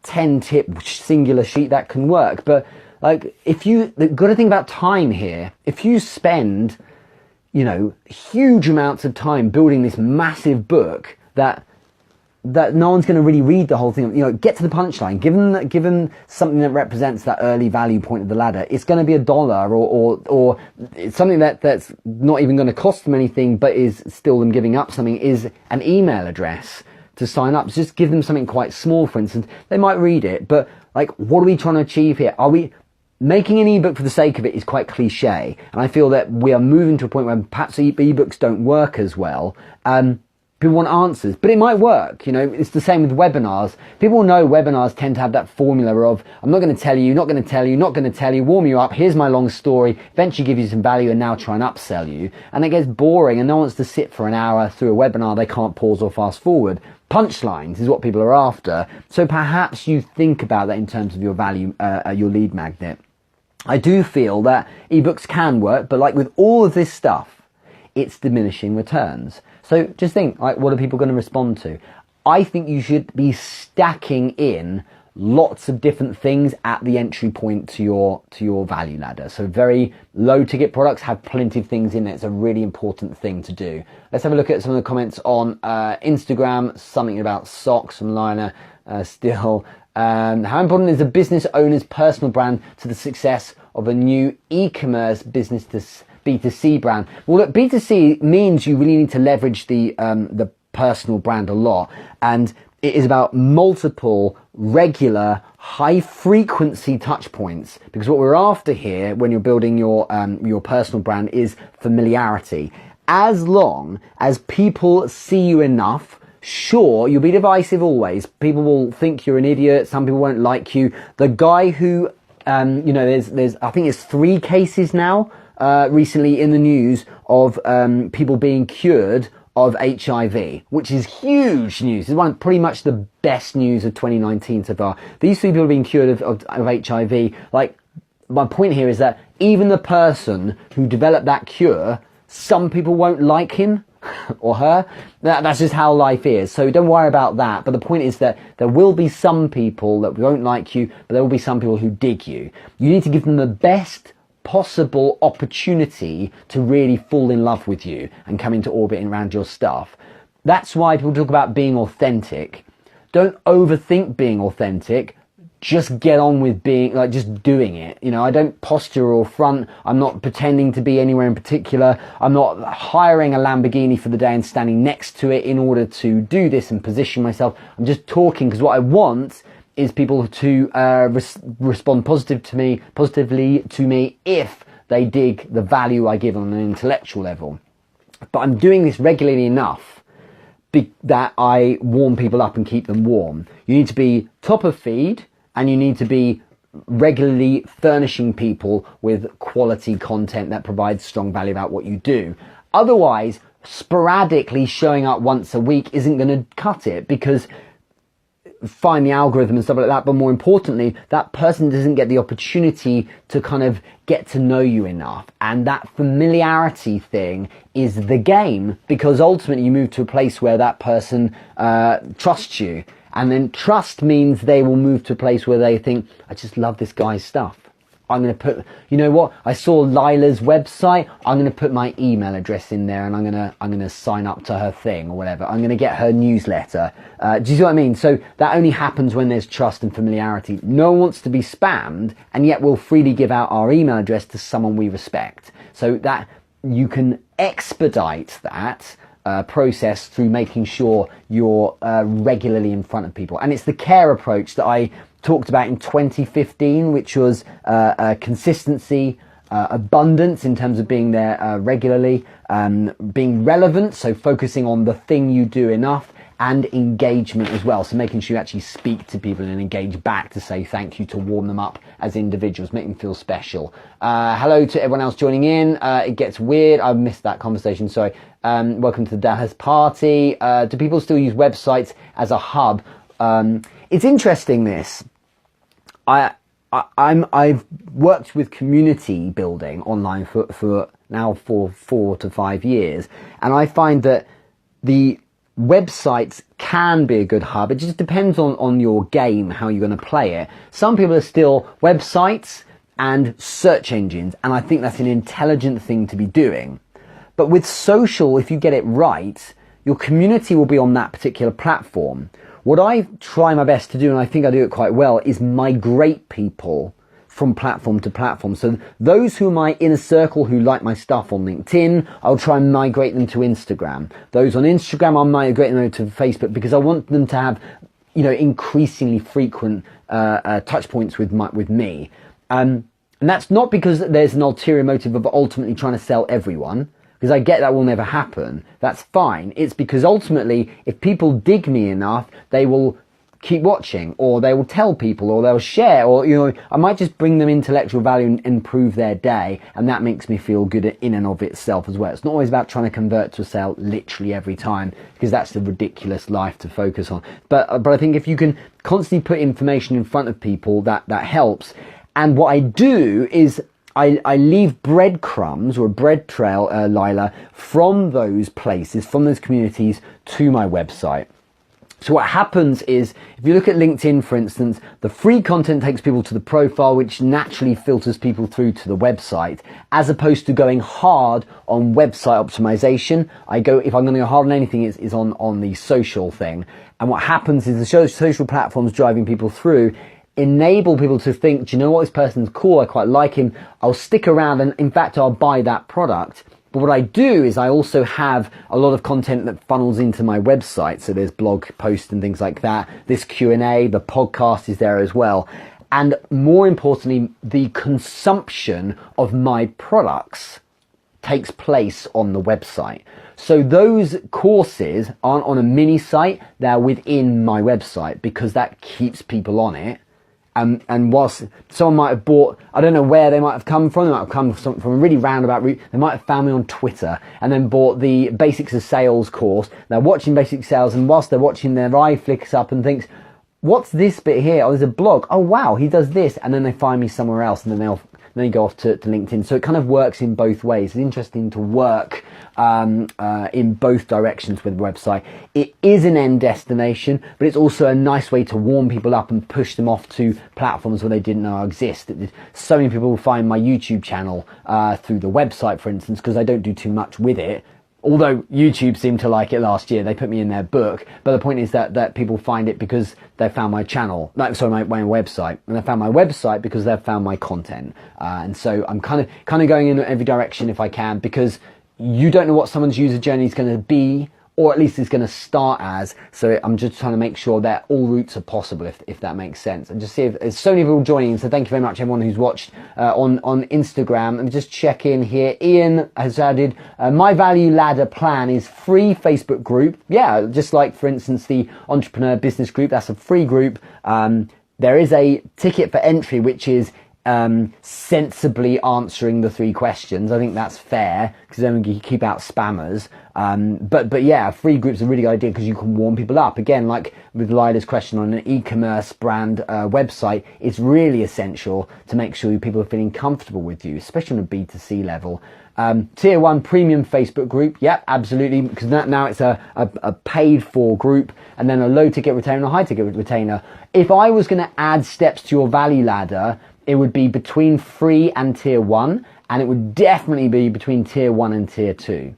10-tip singular sheet, that can work. But the good thing about time here, if you spend, huge amounts of time building this massive book that no one's going to really read the whole thing, get to the punchline, given something that represents that early value point of the ladder, it's going to be $1 or it's something that's not even going to cost them anything, but is still them giving up something, is an email address to sign up. So just give them something quite small, for instance. They might read it, but what are we trying to achieve here? Are we making an ebook for the sake of it? Is quite cliche, and I feel that we are moving to a point where perhaps ebooks don't work as well. People want answers, but it might work. It's the same with webinars. People know webinars tend to have that formula of, I'm not going to tell you, not going to tell you, not going to tell you, warm you up, here's my long story, eventually give you some value, and now try and upsell you. And it gets boring, and no one wants to sit for an hour through a webinar they can't pause or fast forward. Punchlines is what people are after. So perhaps you think about that in terms of your value, your lead magnet. I do feel that ebooks can work, but like with all of this stuff, it's diminishing returns. So just think, what are people going to respond to? I think you should be stacking in lots of different things at the entry point to your value ladder. So very low ticket products have plenty of things in it. It's a really important thing to do. Let's have a look at some of the comments on Instagram. Something about socks from Lina still. How important is a business owner's personal brand to the success of a new e-commerce business to B2C brand? Well, look, B2C means you really need to leverage the personal brand a lot, and it is about multiple, regular, high-frequency touch points. Because what we're after here, when you're building your personal brand, is familiarity. As long as people see you enough, sure, you'll be divisive always. People will think you're an idiot. Some people won't like you. The guy who, there's I think it's 3 cases now recently in the news of people being cured of HIV, which is huge news. It's pretty much the best news of 2019 so far. These 3 people being cured of HIV. Like, my point here is that even the person who developed that cure, some people won't like him or her. That's just how life is. So don't worry about that. But the point is that there will be some people that won't like you, but there will be some people who dig you. You need to give them the best possible opportunity to really fall in love with you and come into orbit around your stuff. That's why people talk about being authentic. Don't overthink being authentic. Just get on with being, like, just doing it. You know, I don't posture or front. I'm not pretending to be anywhere in particular. I'm not hiring a Lamborghini for the day and standing next to it in order to do this and position myself. I'm just talking because what I want is people to respond positively to me if they dig the value I give on an intellectual level. But I'm doing this regularly enough that I warm people up and keep them warm. You need to be top of feed, and you need to be regularly furnishing people with quality content that provides strong value about what you do. Otherwise, sporadically showing up once a week isn't going to cut it, because find the algorithm and stuff like that, but more importantly, that person doesn't get the opportunity to kind of get to know you enough. And that familiarity thing is the game, because ultimately you move to a place where that person trusts you. And then trust means they will move to a place where they think, I just love this guy's stuff. I'm going to put, you know what? I saw Lila's website. I'm going to put my email address in there, and I'm going to sign up to her thing or whatever. I'm going to get her newsletter. Do you see what I mean? So that only happens when there's trust and familiarity. No one wants to be spammed, and yet we'll freely give out our email address to someone we respect. So that you can expedite that process through making sure you're regularly in front of people. And it's the care approach that I talked about in 2015, which was consistency, abundance in terms of being there regularly, being relevant, so focusing on the thing you do enough, and engagement as well, so making sure you actually speak to people and engage back to say thank you, to warm them up as individuals, make them feel special. Hello to everyone else joining in. It gets weird. I missed that conversation, sorry. Welcome to the Dallas party. Do people still use websites as a hub? It's interesting, this. I've worked with community building online for 4 to 5 years, and I find that the websites can be a good hub. It just depends on your game, how you're going to play it. Some people are still websites and search engines, and I think that's an intelligent thing to be doing. But with social, if you get it right, your community will be on that particular platform. What I try my best to do, and I think I do it quite well, is migrate people from platform to platform. So those who are my inner circle who like my stuff on LinkedIn, I'll try and migrate them to Instagram. Those on Instagram, I'll migrate them to Facebook, because I want them to have, increasingly frequent touch points with me. And that's not because there's an ulterior motive of ultimately trying to sell everyone, because I get that will never happen. That's fine. It's because ultimately, if people dig me enough, they will keep watching, or they will tell people, or they'll share, or, I might just bring them intellectual value and improve their day. And that makes me feel good in and of itself as well. It's not always about trying to convert to a sale literally every time, because that's the ridiculous life to focus on. But I think if you can constantly put information in front of people, that helps. And what I do is I leave breadcrumbs or a bread trail, Lila, from those places, from those communities to my website. So what happens is, if you look at LinkedIn, for instance, the free content takes people to the profile, which naturally filters people through to the website, as opposed to going hard on website optimization. If I'm going to go hard on anything, is on the social thing. And what happens is the social platforms driving people through enable people to think, do you know what, this person's cool, I quite like him, I'll stick around, and in fact I'll buy that product. But what I do is I also have a lot of content that funnels into my website. So there's blog posts and things like that. This Q&A, the podcast is there as well. And more importantly, the consumption of my products takes place on the website. So those courses aren't on a mini site, they're within my website, because that keeps people on it. And whilst someone might have bought, I don't know where they might have come from, they might have come from a really roundabout route, they might have found me on Twitter and then bought the Basics of Sales course. They're watching Basic Sales, and whilst they're watching, their eye flicks up and thinks, what's this bit here? Oh, there's a blog. Oh wow, he does this. And then they find me somewhere else, and then they go off to LinkedIn. So it kind of works in both ways. It's interesting to work in both directions with the website. It is an end destination, but it's also a nice way to warm people up and push them off to platforms where they didn't know exist. So many people find my YouTube channel through the website, for instance, because I don't do too much with it. Although YouTube seemed to like it last year, they put me in their book. But the point is that people find it because they found my channel, my website, and they found my website because they've found my content. And so I'm kind of going in every direction if I can, because you don't know what someone's user journey is going to be, or at least it's going to start as. So I'm just trying to make sure that all routes are possible, if that makes sense. And just see if there's so many people joining. So thank you very much, everyone who's watched on Instagram. And just check in here. Ian has added, my value ladder plan is free Facebook group. Yeah, just like, for instance, the Entrepreneur Business Group, that's a free group. There is a ticket for entry, which is sensibly answering the 3 questions. I think that's fair, because then we keep out spammers. But yeah, free group's a really good idea because you can warm people up. Again, like with Lila's question on an e-commerce brand website, it's really essential to make sure people are feeling comfortable with you, especially on a B2C level. Tier 1 premium Facebook group, yep, absolutely, because now it's a paid for group, and then a low ticket retainer and a high ticket retainer. If I was going to add steps to your value ladder, it would be between free and tier 1, and it would definitely be between tier 1 and tier 2.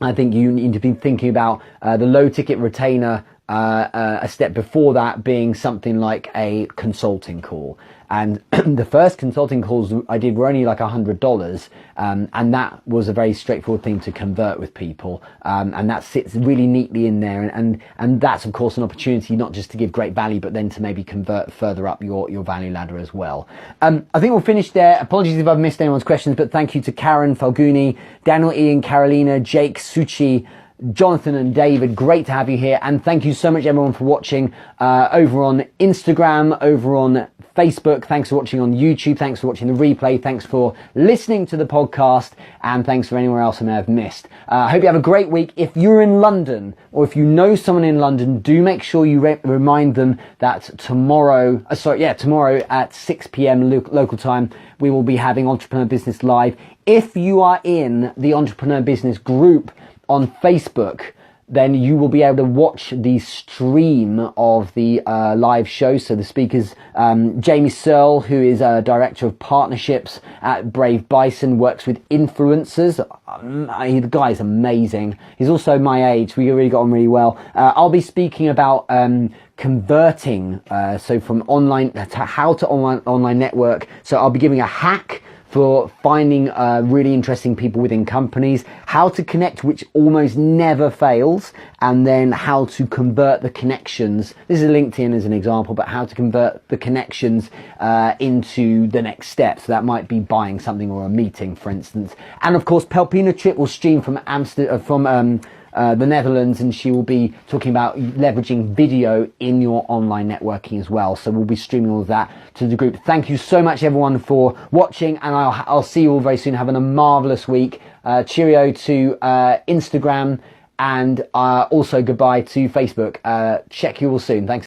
I think you need to be thinking about the low ticket retainer, a step before that being something like a consulting call. And the first consulting calls I did were only like $100, and that was a very straightforward thing to convert with people, and that sits really neatly in there, and that's of course an opportunity not just to give great value, but then to maybe convert further up your value ladder as well. I think we'll finish there. Apologies if I've missed anyone's questions, but thank you to Karen Falguni, Daniel, Ian, Carolina, Jake, Suchi, Jonathan and David, great to have you here, and thank you so much everyone for watching over on Instagram, over on Facebook. Thanks for watching on YouTube, thanks for watching the replay, thanks for listening to the podcast, and thanks for anywhere else I may have missed. I hope you have a great week. If you're in London, or if you know someone in London, do make sure you remind them that tomorrow at 6 p.m. local time, we will be having Entrepreneur Business Live. If you are in the Entrepreneur Business group on Facebook, then you will be able to watch the stream of the live show. So the speakers, Jamie Searle, who is a director of partnerships at Brave Bison, works with influencers. The guy is amazing. He's also my age. We really got on really well. I'll be speaking about converting, so from online to how to online network. So I'll be giving a hack for finding really interesting people within companies, how to connect, which almost never fails, and then how to convert the connections. This is LinkedIn as an example, but how to convert the connections into the next step. So that might be buying something or a meeting, for instance. And of course, Pelpina Tripp will stream from the Netherlands, and she will be talking about leveraging video in your online networking as well. So we'll be streaming all of that to the group. Thank you so much everyone for watching, and I'll see you all very soon. Having a marvelous week. Cheerio to Instagram, and also goodbye to Facebook. Check you all soon. Thanks.